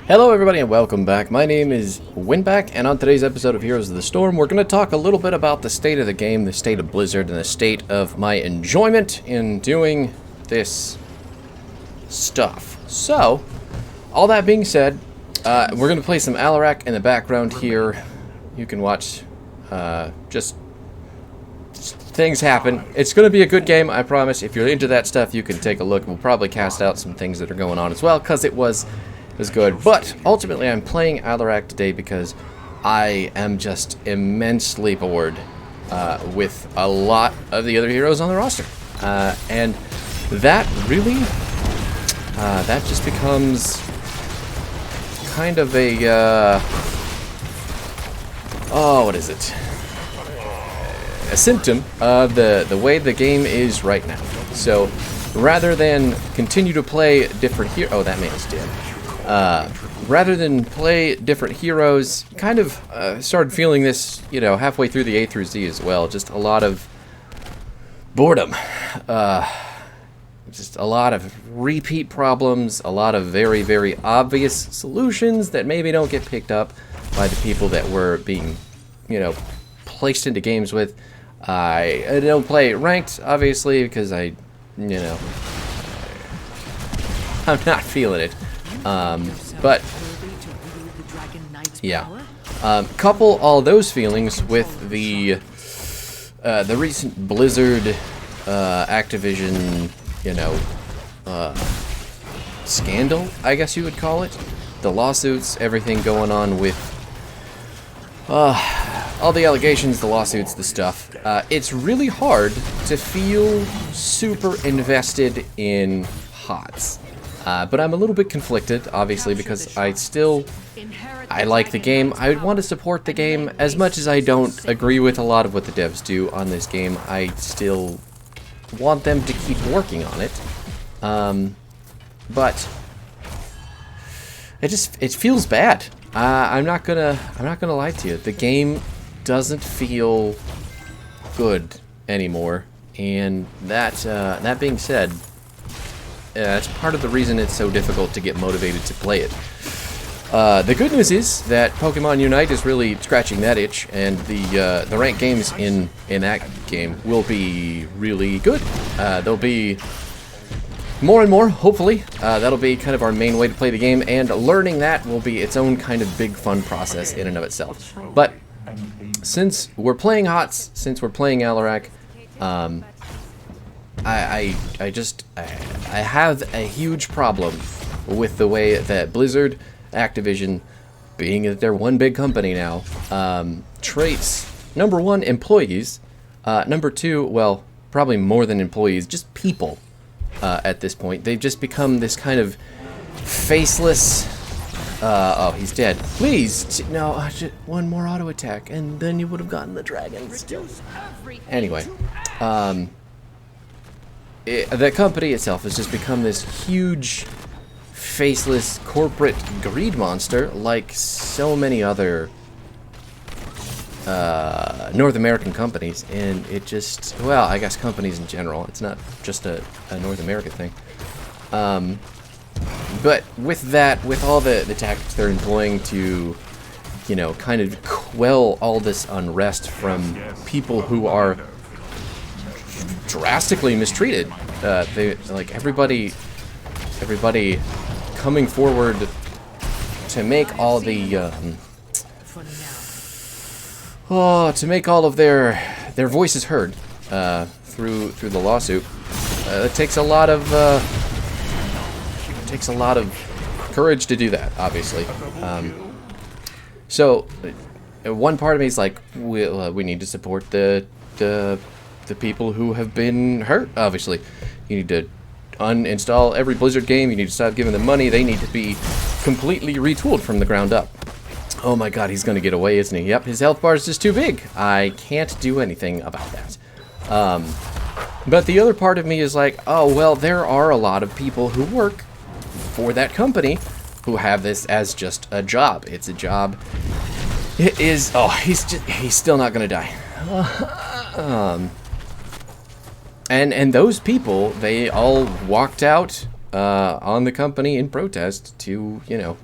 Hello everybody and welcome back. My name is Winback, and on today's episode of Heroes of the Storm, we're going to talk a little bit about the state of the game, the state of Blizzard, and the state of my enjoyment in doing this stuff. So, all that being said, we're going to play some Alarak in the background here. You can watch just things happen. It's going to be a good game, I promise. If you're into that stuff, you can take a look. We'll probably cast out some things that are going on as well, because it was good. But ultimately, I'm playing Alarak today because I am just immensely bored with a lot of the other heroes on the roster. And that really, that just becomes kind of a, what is it? A symptom of the way the game is right now. So rather than continue to play different heroes, oh, that man is dead. Rather than play different heroes, kind of started feeling this, you know, halfway through the A through Z as well. Just a lot of boredom. Just a lot of repeat problems, a lot of very, very obvious solutions that maybe don't get picked up by the people that we're being, you know, placed into games with. I don't play ranked, obviously, because I'm not feeling it. But yeah, couple all those feelings with the recent Blizzard, Activision, you know, scandal, I guess you would call it. The lawsuits, everything going on with all the allegations, the lawsuits, the stuff. It's really hard to feel super invested in HOTS. But I'm a little bit conflicted, obviously, because I like the game. I would want to support the game. As much as I don't agree with a lot of what the devs do on this game, I still want them to keep working on it. But it feels bad. I'm not gonna lie to you. The game doesn't feel good anymore, and that being said, that's part of the reason it's so difficult to get motivated to play it. The good news is that Pokemon Unite is really scratching that itch, and the ranked games in that game will be really good. There'll be more and more, hopefully. That'll be kind of our main way to play the game, and learning that will be its own kind of big fun process in and of itself. But since we're playing HOTS, since we're playing Alarak, I have a huge problem with the way that Blizzard, Activision, being that they're one big company now, treats, number one, employees, number two, well, probably more than employees, just people at this point. They've just become this kind of faceless, oh, he's dead. Please, no, just one more auto attack, and then you would have gotten the dragon still. Anyway, the company itself has just become this huge, faceless corporate greed monster, like so many other North American companies, and it just, well, I guess companies in general. It's not just a North American thing. But with that, with all the tactics they're employing to, you know, kind of quell all this unrest from people who are drastically mistreated. They, like, everybody coming forward to make all the to make all of their voices heard through the lawsuit. It takes a lot of courage to do that, obviously. So one part of me is like, we need to support the people who have been hurt, obviously. You need to uninstall every Blizzard game. You need to stop giving them money. They need to be completely retooled from the ground up. Oh my god, he's going to get away, isn't he? Yep, his health bar is just too big. I can't do anything about that. But the other part of me is like, oh, well, there are a lot of people who work for that company who have this as just a job. It's a job. It is, oh, he's still not going to die. And those people, they all walked out on the company in protest to, you know,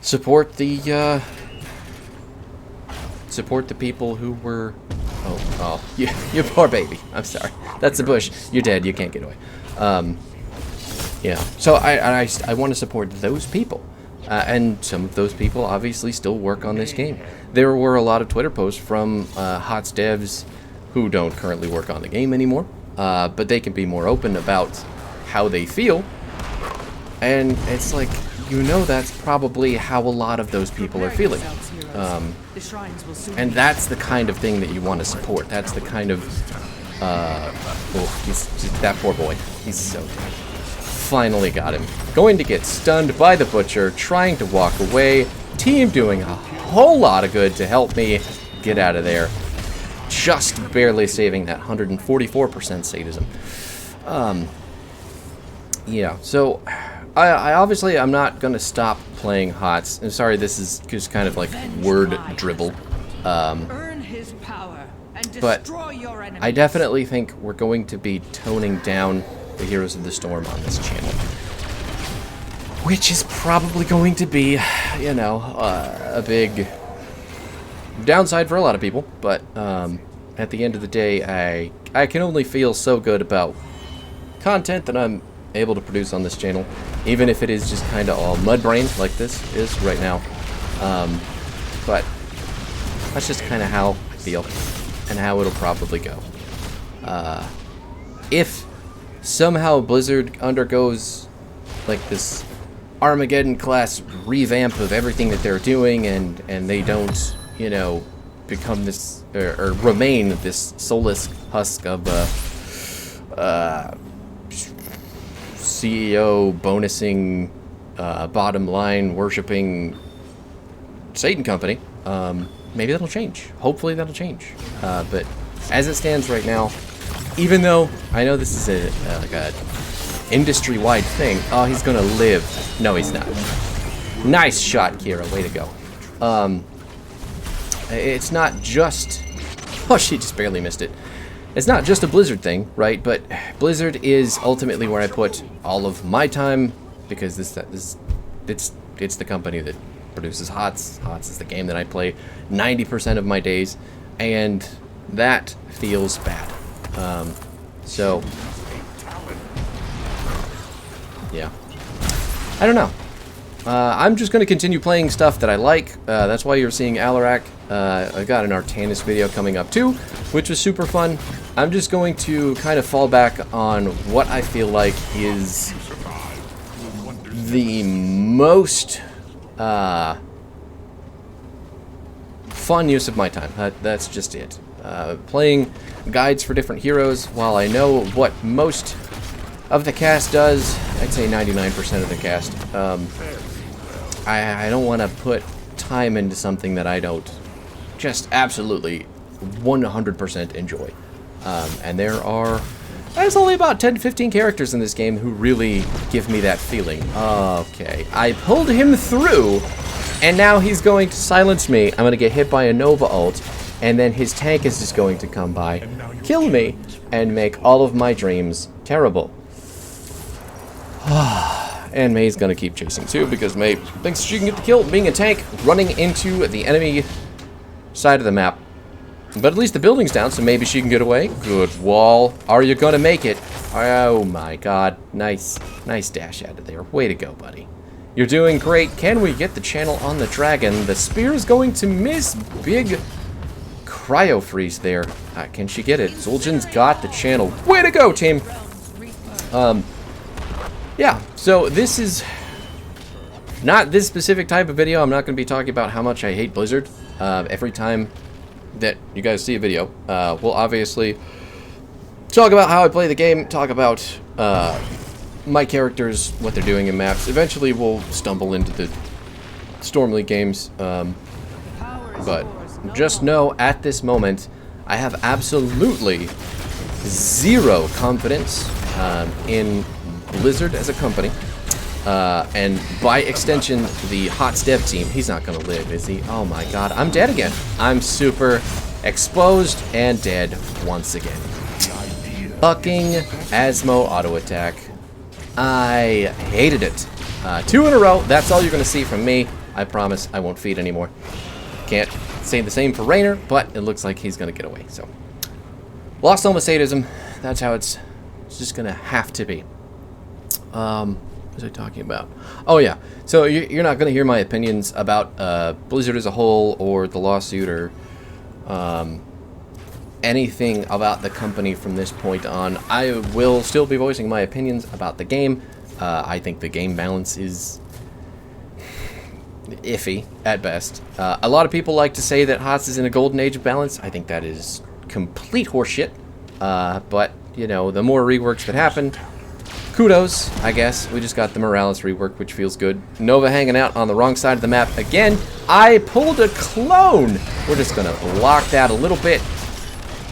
support the people who were. Oh, you poor baby. I'm sorry. That's the bush. You're dead. You can't get away. Yeah. So I want to support those people, and some of those people obviously still work on this game. There were a lot of Twitter posts from HOTS devs who don't currently work on the game anymore, but they can be more open about how they feel, and it's like, you know, that's probably how a lot of those people are feeling. And that's the kind of thing that you want to support. That's the kind of that poor boy. He's so dead. Finally got him. Going to get stunned by the butcher, trying to walk away. Team doing a whole lot of good to help me get out of there. Just barely saving that 144% sadism. Yeah, so I obviously I'm not gonna stop playing HOTS. I'm sorry, this is just kind of like word dribble. But I definitely think we're going to be toning down the Heroes of the Storm on this channel, which is probably going to be, you know, a big downside for a lot of people. But at the end of the day, I can only feel so good about content that I'm able to produce on this channel, even if it is just kind of all mudbrain like this is right now. But that's just kind of how I feel and how it'll probably go. If somehow Blizzard undergoes like this Armageddon class revamp of everything that they're doing, and they don't, you know, become this or remain this soulless husk of CEO bonusing, bottom line worshipping Satan company, maybe that'll change. Hopefully that'll change. But as it stands right now, even though I know this is like a industry-wide thing. Oh, he's gonna live. No, he's not. Nice shot, Kira. Way to go. It's not just... Oh, she just barely missed it. It's not just a Blizzard thing, right? But Blizzard is ultimately where I put all of my time, because it's the company that produces HOTS. HOTS is the game that I play 90% of my days, and that feels bad. So, yeah. I don't know. I'm just going to continue playing stuff that I like. That's why you're seeing Alarak. I got an Artanis video coming up too, which was super fun. I'm just going to kind of fall back on what I feel like is the most fun use of my time. That's just it. Playing guides for different heroes. While I know what most of the cast does, I'd say 99% of the cast, I don't want to put time into something that I don't just absolutely 100% enjoy. And there's only about 10 to 15 characters in this game who really give me that feeling. Okay, I pulled him through, and now he's going to silence me. I'm going to get hit by a Nova ult, and then his tank is just going to come by, kill me, and make all of my dreams terrible. And May's gonna keep chasing too, because May thinks she can get the kill being a tank, running into the enemy side of the map. But at least the building's down, so maybe she can get away. Good wall. Are you gonna make it? Oh my god. Nice. Nice dash out of there. Way to go, buddy. You're doing great. Can we get the channel on the dragon? The spear is going to miss. Big cryo freeze there. Can she get it? Zul'jin's got the channel. Way to go, team. Yeah, so this is not this specific type of video. I'm not going to be talking about how much I hate Blizzard. Every time that you guys see a video, we'll obviously talk about how I play the game, talk about my characters, what they're doing in maps. Eventually we'll stumble into the Storm League games, but just know at this moment I have absolutely zero confidence in Blizzard as a company, and by extension the HOTS dev team. He's not gonna live, is he? Oh my god, I'm dead again. I'm super exposed and dead once again. Fucking Asmo auto attack. I hated it. 2 in a row. That's all you're gonna see from me. I promise I won't feed anymore. Can't say the same for Rainer, but it looks like he's going to get away. So, lost almost sadism. That's how it's just going to have to be. What was I talking about? Oh, yeah. So, you're not going to hear my opinions about Blizzard as a whole or the lawsuit or anything about the company from this point on. I will still be voicing my opinions about the game. I think the game balance is iffy at best. A lot of people like to say that HOTS is in a golden age of balance. I think that is complete horseshit. But, you know, the more reworks that happen, kudos, I guess. We just got the Morales rework, which feels good. Nova hanging out on the wrong side of the map again. I pulled a clone. We're just going to lock that a little bit.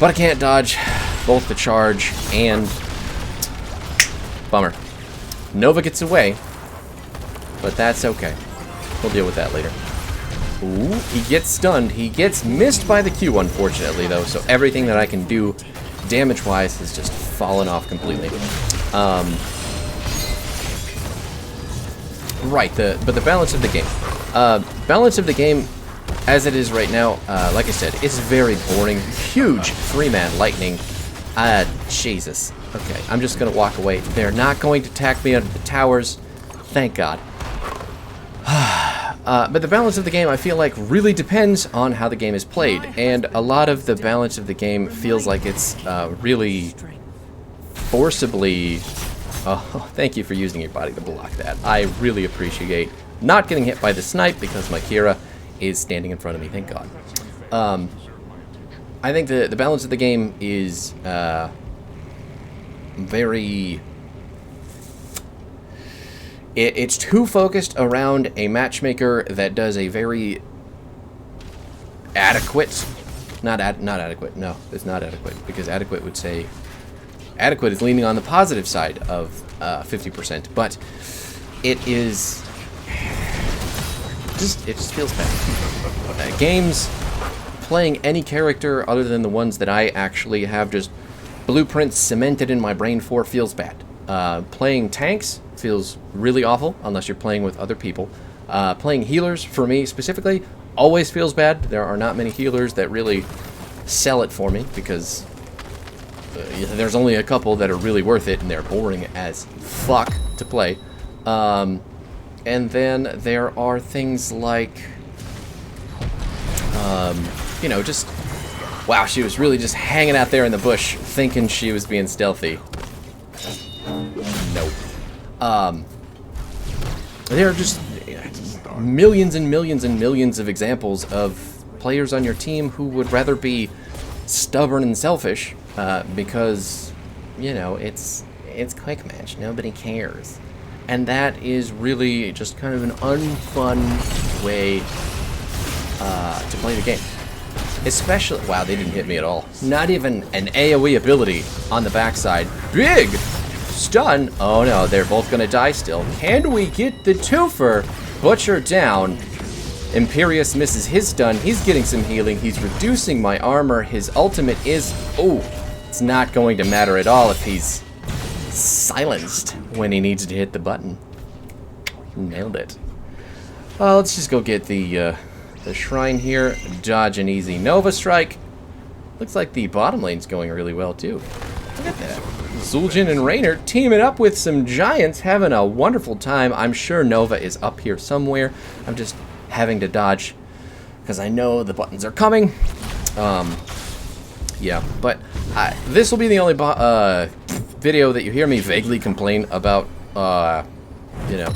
But I can't dodge both the charge and... Bummer. Nova gets away, but that's okay. We'll deal with that later. Ooh, he gets stunned. He gets missed by the Q, unfortunately, though, so everything that I can do damage-wise has just fallen off completely. Right, but the balance of the game. Balance of the game, as it is right now, like I said, is very boring. Huge 3-man lightning. Jesus. Okay, I'm just going to walk away. They're not going to attack me under the towers. Thank God. But the balance of the game, I feel like, really depends on how the game is played. And a lot of the balance of the game feels like it's really forcibly... Oh, thank you for using your body to block that. I really appreciate not getting hit by the snipe because my Kira is standing in front of me. Thank God. I think the balance of the game is very... It's too focused around a matchmaker that does a very adequate... Not adequate. No, it's not adequate. Because adequate would say... Adequate is leaning on the positive side of 50%. But it is... It just feels bad. Games... Playing any character other than the ones that I actually have just blueprints cemented in my brain for feels bad. Playing tanks feels really awful unless you're playing with other people. Playing healers, for me specifically, always feels bad. There are not many healers that really sell it for me because there's only a couple that are really worth it and they're boring as fuck to play. And then there are things like... you know, just... Wow, she was really just hanging out there in the bush, thinking she was being stealthy. Nope. There are just millions and millions and millions of examples of players on your team who would rather be stubborn and selfish, because, you know, it's quick match. Nobody cares. And that is really just kind of an unfun way to play the game. Especially... Wow, they didn't hit me at all. Not even an AoE ability on the backside. Big stun. Oh no, they're both gonna die still. Can we get the twofer? Butcher down. Imperius misses his stun. He's getting some healing. He's reducing my armor. His ultimate is... Oh, it's not going to matter at all if he's silenced when he needs to hit the button. Nailed it. Well, let's just go get the shrine here. Dodge an easy Nova strike. Looks like the bottom lane's going really well too. Look at that. Zul'jin and Raynor teaming up with some giants, having a wonderful time. I'm sure Nova is up here somewhere. I'm just having to dodge because I know the buttons are coming. Yeah, but this will be the only video that you hear me vaguely complain about, you know,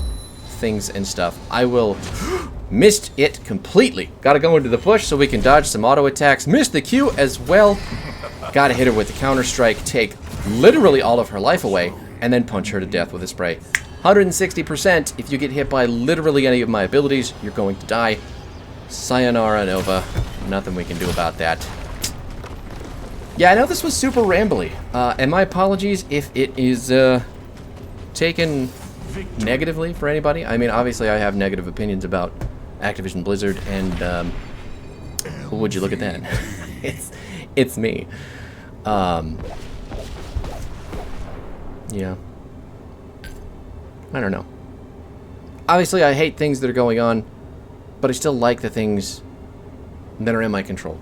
things and stuff. I will... Missed it completely. Gotta go into the bush so we can dodge some auto attacks. Missed the Q as well. Gotta hit her with the counter strike, take literally all of her life away, and then punch her to death with a spray. 160%. If you get hit by literally any of my abilities, you're going to die. Sayonara, Nova. Nothing we can do about that. Yeah, I know this was super rambly. And my apologies if it is taken negatively for anybody. I mean, obviously I have negative opinions about Activision Blizzard, and would you look at that? it's me. Yeah. I don't know. Obviously I hate things that are going on but I still like the things that are in my control,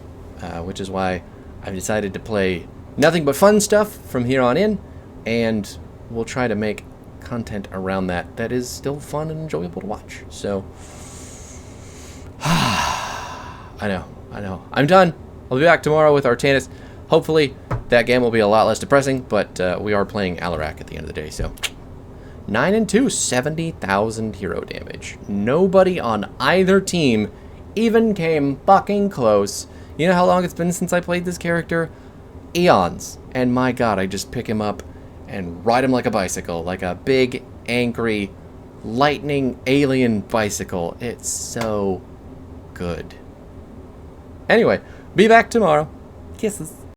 which is why I've decided to play nothing but fun stuff from here on in, and we'll try to make content around that is still fun and enjoyable to watch. So, I know. I'm done. I'll be back tomorrow with Artanis. Hopefully, that game will be a lot less depressing, but we are playing Alarak at the end of the day, so... 9-2, 70,000 hero damage. Nobody on either team even came fucking close. You know how long it's been since I played this character? Eons. And my god, I just pick him up and ride him like a bicycle. Like a big, angry, lightning alien bicycle. It's so good. Anyway, be back tomorrow. Kisses.